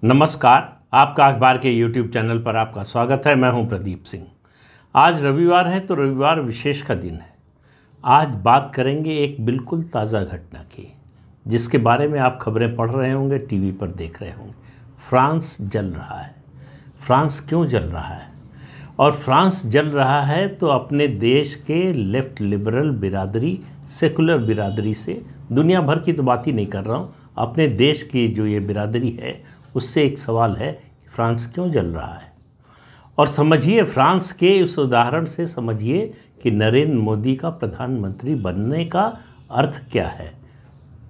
नमस्कार। आपका अखबार के YouTube चैनल पर आपका स्वागत है। मैं हूं प्रदीप सिंह। आज रविवार है तो रविवार विशेष का दिन है। आज बात करेंगे एक बिल्कुल ताज़ा घटना की, जिसके बारे में आप खबरें पढ़ रहे होंगे, टीवी पर देख रहे होंगे। फ्रांस जल रहा है। फ्रांस क्यों जल रहा है? और फ्रांस जल रहा है तो अपने देश के लेफ्ट लिबरल बिरादरी, सेकुलर बिरादरी से, दुनिया भर की तो बात ही नहीं कर रहा हूँ, अपने देश की जो ये बिरादरी है उससे एक सवाल है कि फ्रांस क्यों जल रहा है। और समझिए, फ्रांस के इस उदाहरण से समझिए कि नरेंद्र मोदी का प्रधानमंत्री बनने का अर्थ क्या है।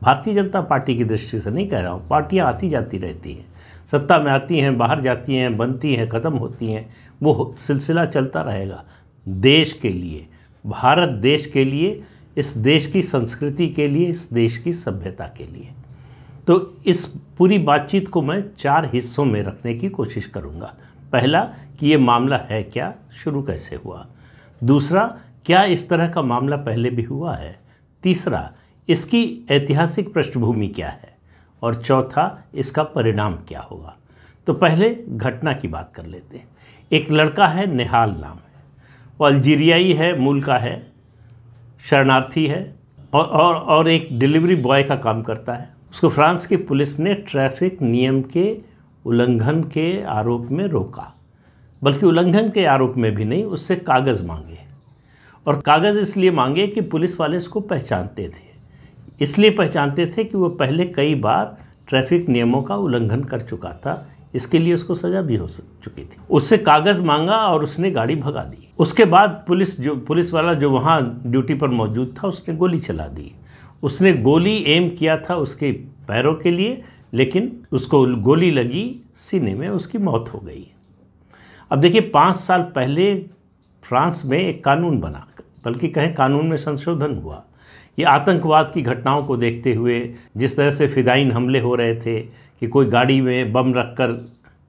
भारतीय जनता पार्टी की दृष्टि से नहीं कह रहा हूँ, पार्टियाँ आती जाती रहती हैं, सत्ता में आती हैं, बाहर जाती हैं, बनती हैं, ख़त्म होती हैं, वो सिलसिला चलता रहेगा। देश के लिए, भारत देश के लिए, इस देश की संस्कृति के लिए, इस देश की सभ्यता के लिए। तो इस पूरी बातचीत को मैं 4 हिस्सों में रखने की कोशिश करूंगा। पहला कि ये मामला है क्या, शुरू कैसे हुआ। दूसरा, क्या इस तरह का मामला पहले भी हुआ है। तीसरा, इसकी ऐतिहासिक पृष्ठभूमि क्या है। और चौथा, इसका परिणाम क्या होगा। तो पहले घटना की बात कर लेते हैं। एक लड़का है, निहाल नाम है, वो अल्जीरियाई है, मूल का है, शरणार्थी है और एक डिलीवरी बॉय का काम करता है। उसको फ्रांस की पुलिस ने ट्रैफिक नियम के उल्लंघन के आरोप में रोका, बल्कि उल्लंघन के आरोप में भी नहीं, उससे कागज़ मांगे। और कागज़ इसलिए मांगे कि पुलिस वाले उसको पहचानते थे, इसलिए पहचानते थे कि वो पहले कई बार ट्रैफिक नियमों का उल्लंघन कर चुका था, इसके लिए उसको सज़ा भी हो चुकी थी। उससे कागज़ मांगा और उसने गाड़ी भगा दी। उसके बाद पुलिस वाला जो वहाँ ड्यूटी पर मौजूद था, उसने गोली चला दी। उसने गोली एम किया था उसके पैरों के लिए, लेकिन उसको गोली लगी सीने में, उसकी मौत हो गई। अब देखिए, 5 साल पहले फ्रांस में एक कानून बना, बल्कि कहें कानून में संशोधन हुआ। ये आतंकवाद की घटनाओं को देखते हुए, जिस तरह से फिदाइन हमले हो रहे थे कि कोई गाड़ी में बम रखकर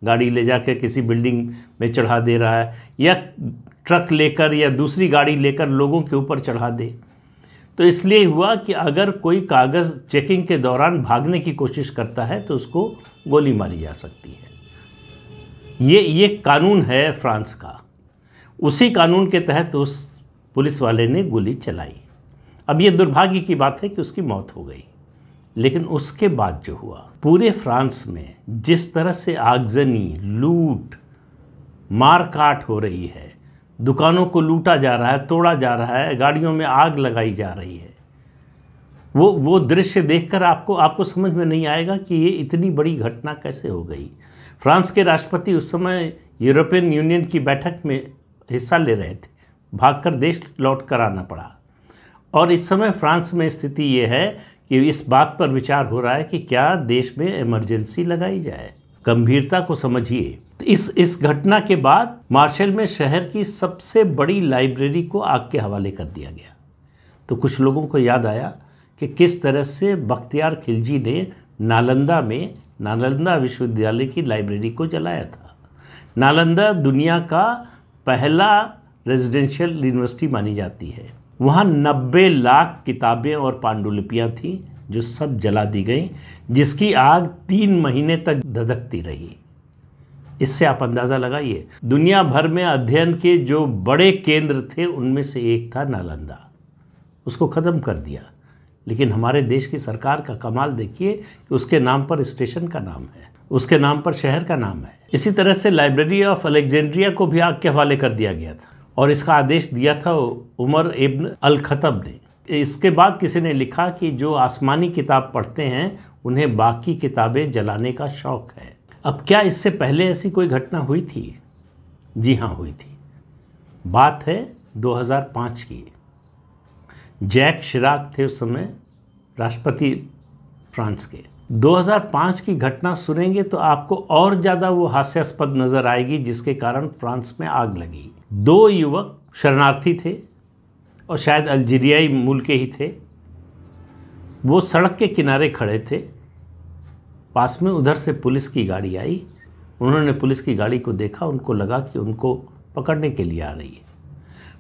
गाड़ी ले जाकर किसी बिल्डिंग में चढ़ा दे रहा है, या ट्रक लेकर या दूसरी गाड़ी लेकर लोगों के ऊपर चढ़ा दे, तो इसलिए हुआ कि अगर कोई कागज़ चेकिंग के दौरान भागने की कोशिश करता है तो उसको गोली मारी जा सकती है। ये कानून है फ्रांस का। उसी कानून के तहत उस पुलिस वाले ने गोली चलाई। अब ये दुर्भाग्य की बात है कि उसकी मौत हो गई। लेकिन उसके बाद जो हुआ, पूरे फ्रांस में जिस तरह से आगजनी, लूट, मारकाट हो रही है, दुकानों को लूटा जा रहा है, तोड़ा जा रहा है, गाड़ियों में आग लगाई जा रही है, वो दृश्य देखकर आपको समझ में नहीं आएगा कि ये इतनी बड़ी घटना कैसे हो गई। फ्रांस के राष्ट्रपति उस समय यूरोपियन यूनियन की बैठक में हिस्सा ले रहे थे, भागकर देश लौट कर आना पड़ा। और इस समय फ्रांस में स्थिति ये है कि इस बात पर विचार हो रहा है कि क्या देश में इमरजेंसी लगाई जाए। गंभीरता को समझिए। तो इस घटना के बाद मार्शल में शहर की सबसे बड़ी लाइब्रेरी को आग के हवाले कर दिया गया। तो कुछ लोगों को याद आया कि किस तरह से बख्तियार खिलजी ने नालंदा विश्वविद्यालय की लाइब्रेरी को जलाया था। नालंदा दुनिया का पहला रेजिडेंशियल यूनिवर्सिटी मानी जाती है। वहाँ 90 लाख किताबें और पांडुलिपियाँ थीं जो सब जला दी गई, जिसकी आग 3 महीने तक धधकती रही। इससे आप अंदाज़ा लगाइए, दुनिया भर में अध्ययन के जो बड़े केंद्र थे उनमें से एक था नालंदा। उसको ख़त्म कर दिया। लेकिन हमारे देश की सरकार का कमाल देखिए कि उसके नाम पर स्टेशन का नाम है, उसके नाम पर शहर का नाम है। इसी तरह से लाइब्रेरी ऑफ अलेक्जेंड्रिया को भी आग के हवाले कर दिया गया था, और इसका आदेश दिया था उमर इब्न अल खत्तब ने। इसके बाद किसी ने लिखा कि जो आसमानी किताब पढ़ते हैं उन्हें बाकी किताबें जलाने का शौक़ है। अब क्या इससे पहले ऐसी कोई घटना हुई थी? जी हाँ, हुई थी। बात है 2005 की। जैक शिराक थे उस समय राष्ट्रपति फ्रांस के। 2005 की घटना सुनेंगे तो आपको और ज़्यादा वो हास्यास्पद नज़र आएगी, जिसके कारण फ्रांस में आग लगी। 2 युवक शरणार्थी थे और शायद अल्जीरियाई मूल के ही थे। वो सड़क के किनारे खड़े थे। पास में उधर से पुलिस की गाड़ी आई। उन्होंने पुलिस की गाड़ी को देखा, उनको लगा कि उनको पकड़ने के लिए आ रही है।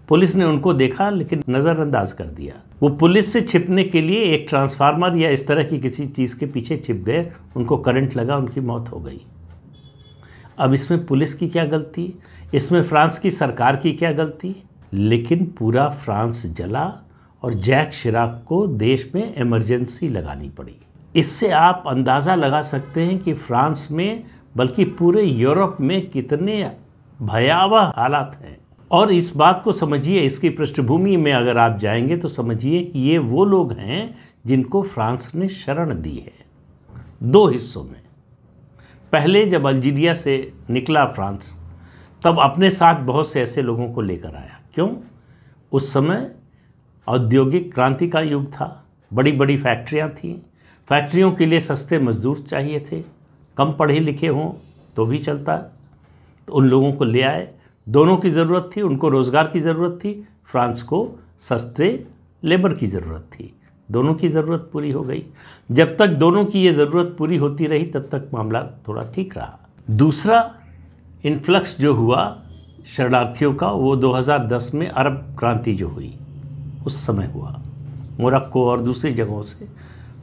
पुलिस ने उनको देखा लेकिन नज़रअंदाज कर दिया। वो पुलिस से छिपने के लिए एक ट्रांसफार्मर या इस तरह की किसी चीज़ के पीछे छिप गए, उनको करंट लगा, उनकी मौत हो गई। अब इसमें पुलिस की क्या गलती, इसमें फ्रांस की सरकार की क्या गलती? लेकिन पूरा फ्रांस जला और जैक शिराक को देश में इमरजेंसी लगानी पड़ी। इससे आप अंदाज़ा लगा सकते हैं कि फ्रांस में बल्कि पूरे यूरोप में कितने भयावह हालात हैं। और इस बात को समझिए, इसकी पृष्ठभूमि में अगर आप जाएंगे तो समझिए कि ये वो लोग हैं जिनको फ्रांस ने शरण दी है दो हिस्सों में। पहले जब अल्जीरिया से निकला फ्रांस, तब अपने साथ बहुत से ऐसे लोगों को लेकर आया। क्यों? उस समय औद्योगिक क्रांति का युग था, बड़ी बड़ी फैक्ट्रियां थीं, फैक्ट्रियों के लिए सस्ते मजदूर चाहिए थे, कम पढ़े लिखे हों तो भी चलता, तो उन लोगों को ले आए। दोनों की ज़रूरत थी, उनको रोज़गार की ज़रूरत थी, फ्रांस को सस्ते लेबर की ज़रूरत थी। दोनों की ज़रूरत पूरी हो गई। जब तक दोनों की ये ज़रूरत पूरी होती रही तब तक मामला थोड़ा ठीक रहा। दूसरा इन्फ्लक्स जो हुआ शरणार्थियों का, वो 2010 में अरब क्रांति जो हुई उस समय हुआ। मोरक्को और दूसरी जगहों से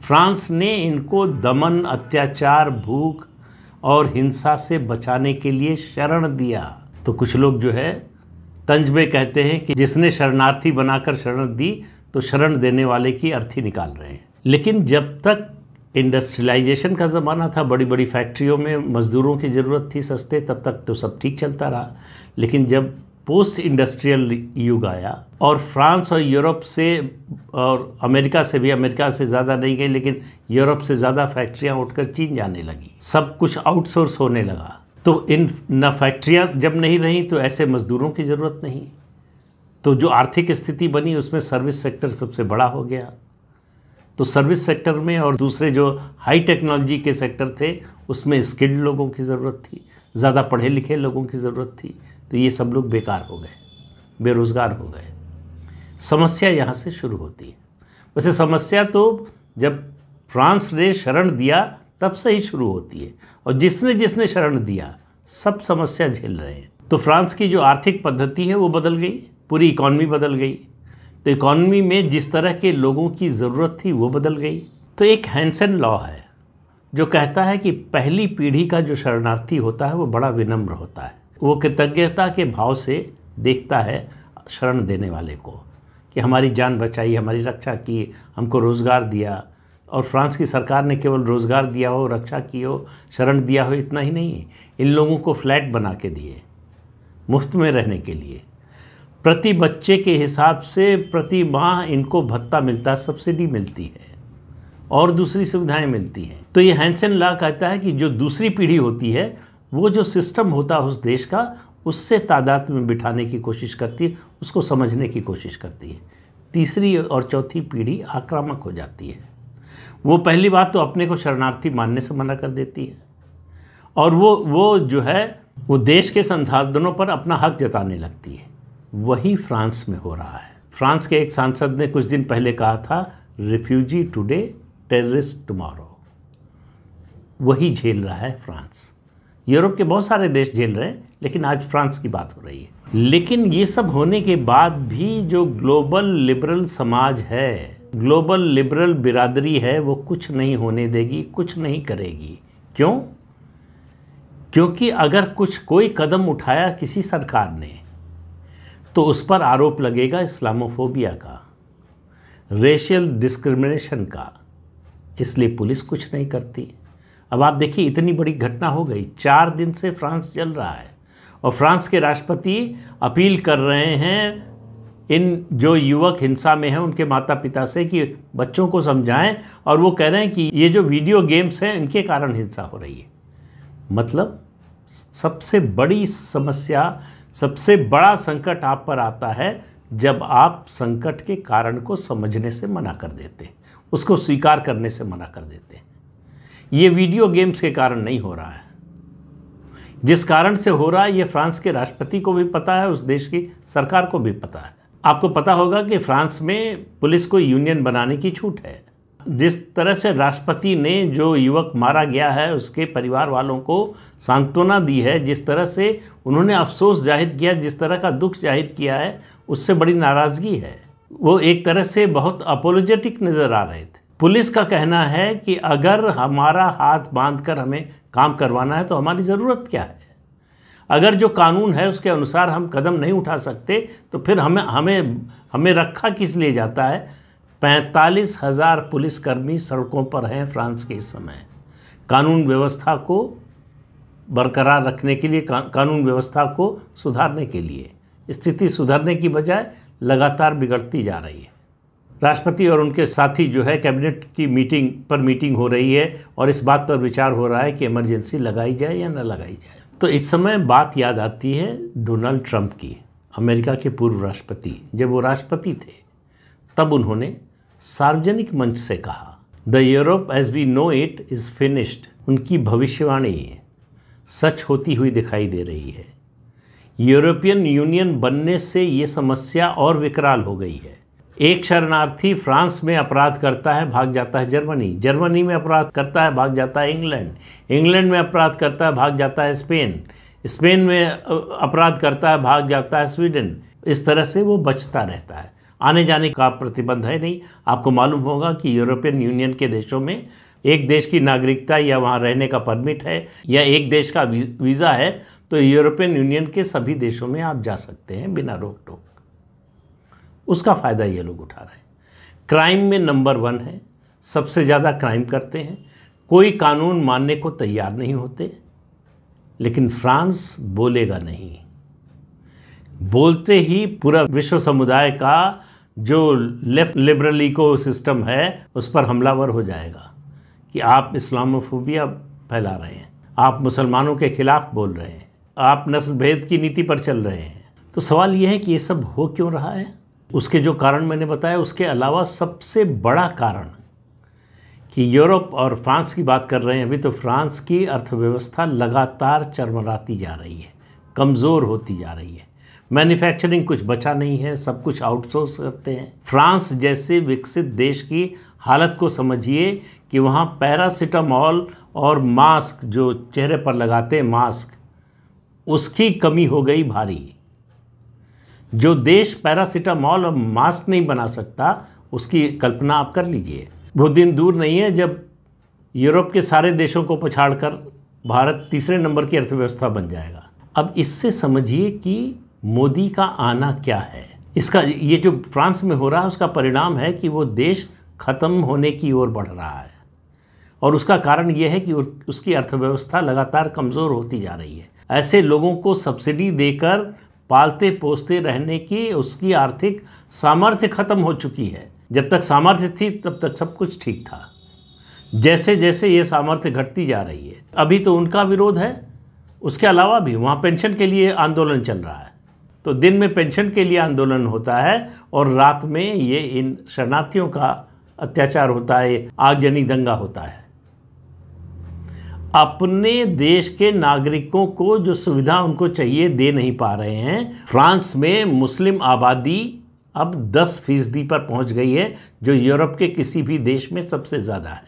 फ्रांस ने इनको दमन, अत्याचार, भूख और हिंसा से बचाने के लिए शरण दिया। तो कुछ लोग जो है तंज में कहते हैं कि जिसने शरणार्थी बनाकर शरण दी तो शरण देने वाले की अर्थी निकाल रहे हैं। लेकिन जब तक इंडस्ट्रियलाइजेशन का ज़माना था, बड़ी बड़ी फैक्ट्रियों में मज़दूरों की ज़रूरत थी सस्ते, तब तक तो सब ठीक चलता रहा। लेकिन जब पोस्ट इंडस्ट्रियल युग आया और फ्रांस और यूरोप से और अमेरिका से भी, अमेरिका से ज़्यादा नहीं गई लेकिन यूरोप से ज़्यादा फैक्ट्रियाँ उठकर चीन जाने लगी, सब कुछ आउटसोर्स होने लगा, तो इन न फैक्ट्रियाँ जब नहीं रहीं तो ऐसे मज़दूरों की ज़रूरत नहीं। तो जो आर्थिक स्थिति बनी उसमें सर्विस सेक्टर सबसे बड़ा हो गया। तो सर्विस सेक्टर में और दूसरे जो हाई टेक्नोलॉजी के सेक्टर थे उसमें स्किल्ड लोगों की ज़रूरत थी, ज़्यादा पढ़े लिखे लोगों की ज़रूरत थी। तो ये सब लोग बेकार हो गए, बेरोज़गार हो गए। समस्या यहाँ से शुरू होती है। वैसे समस्या तो जब फ्रांस ने शरण दिया तब से ही शुरू होती है, और जिसने जिसने शरण दिया सब समस्या झेल रहे हैं। तो फ्रांस की जो आर्थिक पद्धति है वो बदल गई, पूरी इकॉनमी बदल गई। तो इकॉनमी में जिस तरह के लोगों की ज़रूरत थी वो बदल गई। तो एक हैंसन लॉ है जो कहता है कि पहली पीढ़ी का जो शरणार्थी होता है वो बड़ा विनम्र होता है। वो कृतज्ञता के भाव से देखता है शरण देने वाले को कि हमारी जान बचाई, हमारी रक्षा की, हमको रोज़गार दिया। और फ्रांस की सरकार ने केवल रोज़गार दिया हो, रक्षा की हो, शरण दिया हो, इतना ही नहीं, इन लोगों को फ्लैट बना के दिए मुफ्त में रहने के लिए। प्रति बच्चे के हिसाब से प्रति माह इनको भत्ता मिलता है, सब्सिडी मिलती है और दूसरी सुविधाएं मिलती हैं। तो ये हैंसन लॉ कहता है कि जो दूसरी पीढ़ी होती है वो जो सिस्टम होता है उस देश का, उससे तादाद में बिठाने की कोशिश करती है, उसको समझने की कोशिश करती है। तीसरी और चौथी पीढ़ी आक्रामक हो जाती है। वो पहली बात तो अपने को शरणार्थी मानने से मना कर देती है, और वो जो है वो देश के संसाधनों पर अपना हक जताने लगती है। वही फ्रांस में हो रहा है। फ्रांस के एक सांसद ने कुछ दिन पहले कहा था, रिफ्यूजी टुडे टेररिस्ट टुमारो। वही झेल रहा है फ्रांस। यूरोप के बहुत सारे देश झेल रहे हैं, लेकिन आज फ्रांस की बात हो रही है। लेकिन ये सब होने के बाद भी जो ग्लोबल लिबरल समाज है, ग्लोबल लिबरल बिरादरी है, वो कुछ नहीं होने देगी, कुछ नहीं करेगी। क्यों? क्योंकि अगर कोई कदम उठाया किसी सरकार ने तो उस पर आरोप लगेगा इस्लामोफोबिया का, रेशियल डिस्क्रिमिनेशन का। इसलिए पुलिस कुछ नहीं करती। अब आप देखिए, इतनी बड़ी घटना हो गई, 4 दिन से फ्रांस जल रहा है, और फ्रांस के राष्ट्रपति अपील कर रहे हैं इन जो युवक हिंसा में हैं उनके माता पिता से कि बच्चों को समझाएं, और वो कह रहे हैं कि ये जो वीडियो गेम्स हैं इनके कारण हिंसा हो रही है। मतलब सबसे बड़ी समस्या, सबसे बड़ा संकट आप पर आता है जब आप संकट के कारण को समझने से मना कर देते, उसको स्वीकार करने से मना कर देते। ये वीडियो गेम्स के कारण नहीं हो रहा है। जिस कारण से हो रहा है ये फ्रांस के राष्ट्रपति को भी पता है, उस देश की सरकार को भी पता है। आपको पता होगा कि फ्रांस में पुलिस को यूनियन बनाने की छूट है। जिस तरह से राष्ट्रपति ने जो युवक मारा गया है उसके परिवार वालों को सांत्वना दी है, जिस तरह से उन्होंने अफसोस जाहिर किया, जिस तरह का दुख जाहिर किया है, उससे बड़ी नाराज़गी है। वो एक तरह से बहुत अपोलोजेटिक नज़र आ रहे थे। पुलिस का कहना है कि अगर हमारा हाथ बांधकर हमें काम करवाना है तो हमारी ज़रूरत क्या है? अगर जो कानून है उसके अनुसार हम कदम नहीं उठा सकते तो फिर हमें रखा किस लिए जाता है? 45,000 पुलिसकर्मी सड़कों पर हैं फ्रांस के इस समय, कानून व्यवस्था को बरकरार रखने के लिए, कानून व्यवस्था को सुधारने के लिए। स्थिति सुधरने की बजाय लगातार बिगड़ती जा रही है। राष्ट्रपति और उनके साथी जो है कैबिनेट की मीटिंग हो रही है और इस बात पर विचार हो रहा है कि इमरजेंसी लगाई जाए या न लगाई जाए। तो इस समय बात याद आती है डोनाल्ड ट्रंप की, अमेरिका के पूर्व राष्ट्रपति। जब वो राष्ट्रपति थे तब उन्होंने सार्वजनिक मंच से कहा, the Europe as we know it is finished. उनकी भविष्यवाणी सच होती हुई दिखाई दे रही है। यूरोपियन यूनियन बनने से ये समस्या और विकराल हो गई है। एक शरणार्थी फ्रांस में अपराध करता है, भाग जाता है जर्मनी, जर्मनी में अपराध करता है, भाग जाता है इंग्लैंड, इंग्लैंड में अपराध करता है, भाग जाता है स्पेन, स्पेन में अपराध करता है, भाग जाता है स्वीडन। इस तरह से वो बचता रहता है। आने जाने का प्रतिबंध है नहीं। आपको मालूम होगा कि यूरोपियन यूनियन के देशों में एक देश की नागरिकता या वहाँ रहने का परमिट है या एक देश का वीज़ा है तो यूरोपियन यूनियन के सभी देशों में आप जा सकते हैं बिना रोक टोक। उसका फ़ायदा ये लोग उठा रहे हैं। क्राइम में नंबर 1 है, सबसे ज़्यादा क्राइम करते हैं, कोई कानून मानने को तैयार नहीं होते। लेकिन फ्रांस बोलेगा नहीं, बोलते ही पूरा विश्व समुदाय का जो लेफ्ट लिबरल इको सिस्टम है उस पर हमलावर हो जाएगा कि आप इस्लामोफोबिया फैला रहे हैं, आप मुसलमानों के खिलाफ बोल रहे हैं, आप नस्ल भेद की नीति पर चल रहे हैं। तो सवाल यह है कि ये सब हो क्यों रहा है? उसके जो कारण मैंने बताया, उसके अलावा सबसे बड़ा कारण कि यूरोप और फ्रांस की बात कर रहे हैं अभी, तो फ्रांस की अर्थव्यवस्था लगातार चरमराती जा रही है, कमज़ोर होती जा रही है। मैन्युफैक्चरिंग कुछ बचा नहीं है, सब कुछ आउटसोर्स करते हैं। फ्रांस जैसे विकसित देश की हालत को समझिए कि वहाँ पैरासीटामॉल और मास्क, जो चेहरे पर लगाते हैं मास्क, उसकी कमी हो गई भारी। जो देश पैरासीटामॉल और मास्क नहीं बना सकता, उसकी कल्पना आप कर लीजिए। वो दिन दूर नहीं है जब यूरोप के सारे देशों को पछाड़कर भारत तीसरे नंबर की अर्थव्यवस्था बन जाएगा। अब इससे समझिए कि मोदी का आना क्या है। इसका ये जो फ्रांस में हो रहा है उसका परिणाम है कि वो देश ख़त्म होने की ओर बढ़ रहा है और उसका कारण ये है कि उसकी अर्थव्यवस्था लगातार कमज़ोर होती जा रही है। ऐसे लोगों को सब्सिडी देकर पालते पोसते रहने की उसकी आर्थिक सामर्थ्य खत्म हो चुकी है। जब तक सामर्थ्य थी तब तक सब कुछ ठीक था। जैसे जैसे ये सामर्थ्य घटती जा रही है, अभी तो उनका विरोध है, उसके अलावा भी वहाँ पेंशन के लिए आंदोलन चल रहा है। तो दिन में पेंशन के लिए आंदोलन होता है और रात में ये इन शरणार्थियों का अत्याचार होता है, आगजनी दंगा होता है। अपने देश के नागरिकों को जो सुविधा उनको चाहिए दे नहीं पा रहे हैं। फ्रांस में मुस्लिम आबादी अब 10% पर पहुंच गई है, जो यूरोप के किसी भी देश में सबसे ज़्यादा है,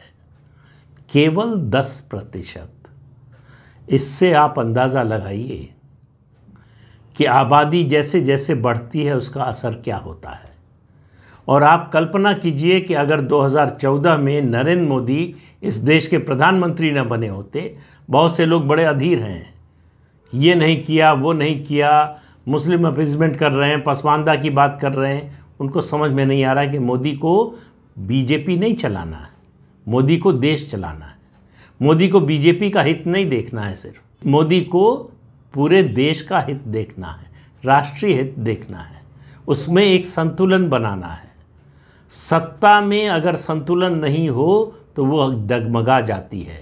केवल 10%। इससे आप अंदाज़ा लगाइए कि आबादी जैसे जैसे बढ़ती है उसका असर क्या होता है। और आप कल्पना कीजिए कि अगर 2014 में नरेंद्र मोदी इस देश के प्रधानमंत्री न बने होते, बहुत से लोग बड़े अधीर हैं, ये नहीं किया वो नहीं किया, मुस्लिम अपीजमेंट कर रहे हैं, पसमानदा की बात कर रहे हैं। उनको समझ में नहीं आ रहा है कि मोदी को बीजेपी नहीं चलाना है, मोदी को देश चलाना है। मोदी को बीजेपी का हित नहीं देखना है, सिर्फ मोदी को पूरे देश का हित देखना है, राष्ट्रीय हित देखना है, उसमें एक संतुलन बनाना है। सत्ता में अगर संतुलन नहीं हो तो वो डगमगा जाती है।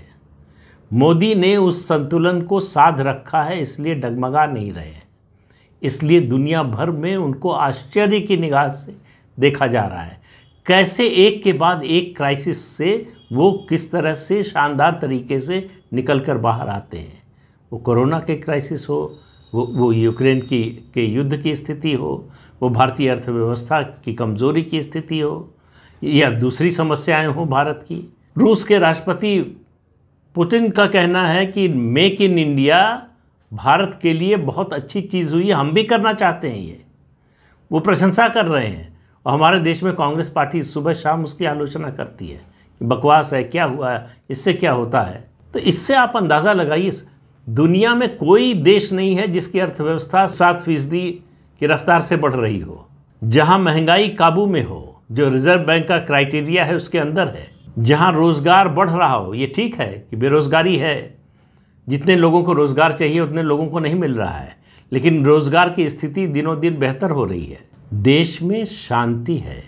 मोदी ने उस संतुलन को साध रखा है, इसलिए डगमगा नहीं रहे हैं। इसलिए दुनिया भर में उनको आश्चर्य की निगाह से देखा जा रहा है, कैसे एक के बाद एक क्राइसिस से वो किस तरह से शानदार तरीके से निकलकर बाहर आते हैं। वो कोरोना के क्राइसिस हो, वो यूक्रेन के युद्ध की स्थिति हो, वो भारतीय अर्थव्यवस्था की कमज़ोरी की स्थिति हो, या दूसरी समस्याएं हो भारत की। रूस के राष्ट्रपति पुतिन का कहना है कि मेक इन इंडिया भारत के लिए बहुत अच्छी चीज़ हुई है, हम भी करना चाहते हैं। ये वो प्रशंसा कर रहे हैं और हमारे देश में कांग्रेस पार्टी सुबह शाम उसकी आलोचना करती है कि बकवास है, क्या हुआ है, इससे क्या होता है। तो इससे आप अंदाज़ा लगाइए दुनिया में कोई देश नहीं है जिसकी अर्थव्यवस्था 7% की रफ्तार से बढ़ रही हो, जहां महंगाई काबू में हो, जो रिजर्व बैंक का क्राइटेरिया है उसके अंदर है, जहां रोजगार बढ़ रहा हो। ये ठीक है कि बेरोजगारी है, जितने लोगों को रोजगार चाहिए उतने लोगों को नहीं मिल रहा है, लेकिन रोजगार की स्थिति दिनों दिन बेहतर हो रही है। देश में शांति है।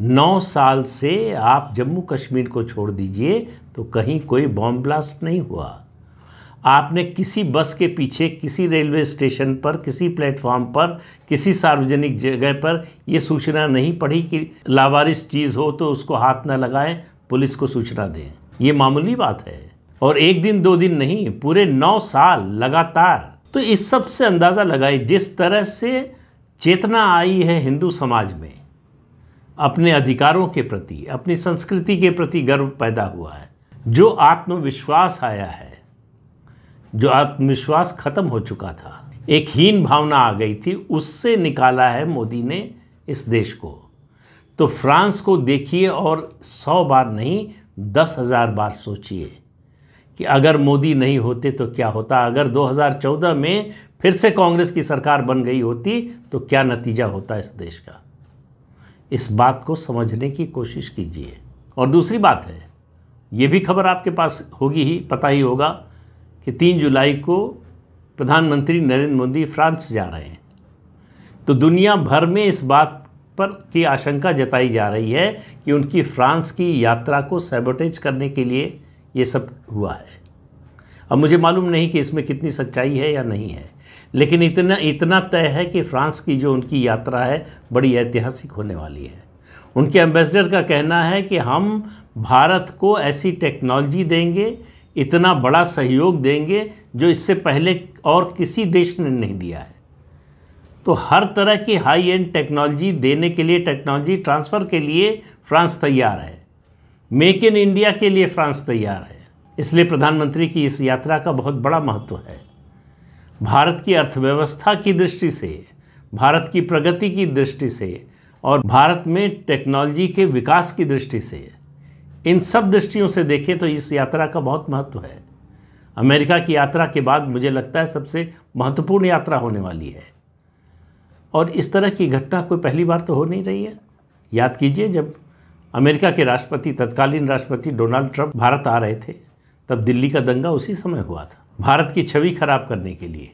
9 साल से आप जम्मू कश्मीर को छोड़ दीजिए तो कहीं कोई बॉम्ब ब्लास्ट नहीं हुआ। आपने किसी बस के पीछे, किसी रेलवे स्टेशन पर, किसी प्लेटफॉर्म पर, किसी सार्वजनिक जगह पर यह सूचना नहीं पढ़ी कि लावारिस चीज़ हो तो उसको हाथ न लगाएं, पुलिस को सूचना दें। ये मामूली बात है। और एक दिन 2 दिन नहीं, पूरे 9 साल लगातार। तो इस सब से अंदाज़ा लगाए जिस तरह से चेतना आई है हिंदू समाज में, अपने अधिकारों के प्रति, अपनी संस्कृति के प्रति गर्व पैदा हुआ है, जो आत्मविश्वास आया है, जो आत्मविश्वास खत्म हो चुका था, एक हीन भावना आ गई थी, उससे निकाला है मोदी ने इस देश को। तो फ्रांस को देखिए और 100 बार नहीं 10,000 बार सोचिए कि अगर मोदी नहीं होते तो क्या होता। अगर 2014 में फिर से कांग्रेस की सरकार बन गई होती तो क्या नतीजा होता इस देश का। इस बात को समझने की कोशिश कीजिए। और दूसरी बात है, ये भी खबर आपके पास होगी ही, पता ही होगा कि 3 जुलाई को प्रधानमंत्री नरेंद्र मोदी फ्रांस जा रहे हैं। तो दुनिया भर में इस बात पर की आशंका जताई जा रही है कि उनकी फ्रांस की यात्रा को सैबोटेज करने के लिए ये सब हुआ है। अब मुझे मालूम नहीं कि इसमें कितनी सच्चाई है या नहीं है, लेकिन इतना तय है कि फ्रांस की जो उनकी यात्रा है बड़ी ऐतिहासिक होने वाली है। उनके एम्बेसडर का कहना है कि हम भारत को ऐसी टेक्नोलॉजी देंगे, इतना बड़ा सहयोग देंगे जो इससे पहले और किसी देश ने नहीं दिया है। तो हर तरह की हाई एंड टेक्नोलॉजी देने के लिए, टेक्नोलॉजी ट्रांसफ़र के लिए फ्रांस तैयार है। मेक इन इंडिया के लिए फ्रांस तैयार है। इसलिए प्रधानमंत्री की इस यात्रा का बहुत बड़ा महत्व है। भारत की अर्थव्यवस्था की दृष्टि से, भारत की प्रगति की दृष्टि से और भारत में टेक्नोलॉजी के विकास की दृष्टि से, इन सब दृष्टियों से देखें तो इस यात्रा का बहुत महत्व है। अमेरिका की यात्रा के बाद मुझे लगता है सबसे महत्वपूर्ण यात्रा होने वाली है। और इस तरह की घटना कोई पहली बार तो हो नहीं रही है। याद कीजिए, जब अमेरिका के राष्ट्रपति, तत्कालीन राष्ट्रपति डोनाल्ड ट्रंप भारत आ रहे थे, तब दिल्ली का दंगा उसी समय हुआ था। भारत की छवि खराब करने के लिए,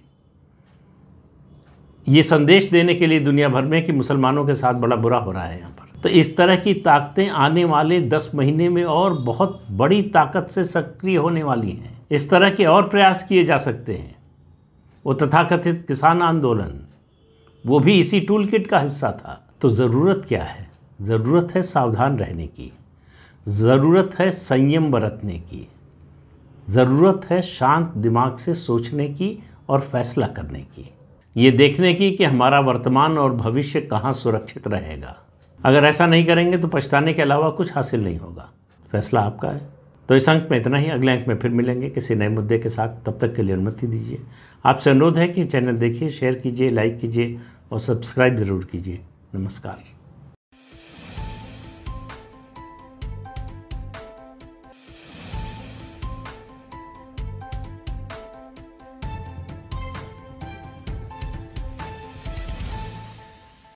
ये संदेश देने के लिए दुनिया भर में कि मुसलमानों के साथ बड़ा बुरा हो रहा है यहाँ पर। तो इस तरह की ताकतें आने वाले 10 महीने में और बहुत बड़ी ताकत से सक्रिय होने वाली हैं। इस तरह के और प्रयास किए जा सकते हैं। वो तथाकथित किसान आंदोलन, वो भी इसी टूल किट का हिस्सा था। तो ज़रूरत क्या है? ज़रूरत है सावधान रहने की, ज़रूरत है संयम बरतने की, ज़रूरत है शांत दिमाग से सोचने की और फैसला करने की, ये देखने की कि हमारा वर्तमान और भविष्य कहाँ सुरक्षित रहेगा। अगर ऐसा नहीं करेंगे तो पछताने के अलावा कुछ हासिल नहीं होगा। फैसला आपका है। तो इस अंक में इतना ही। अगले अंक में फिर मिलेंगे किसी नए मुद्दे के साथ। तब तक के लिए अनुमति दीजिए। आपसे अनुरोध है कि चैनल देखिए, शेयर कीजिए, लाइक कीजिए और सब्सक्राइब ज़रूर कीजिए। नमस्कार।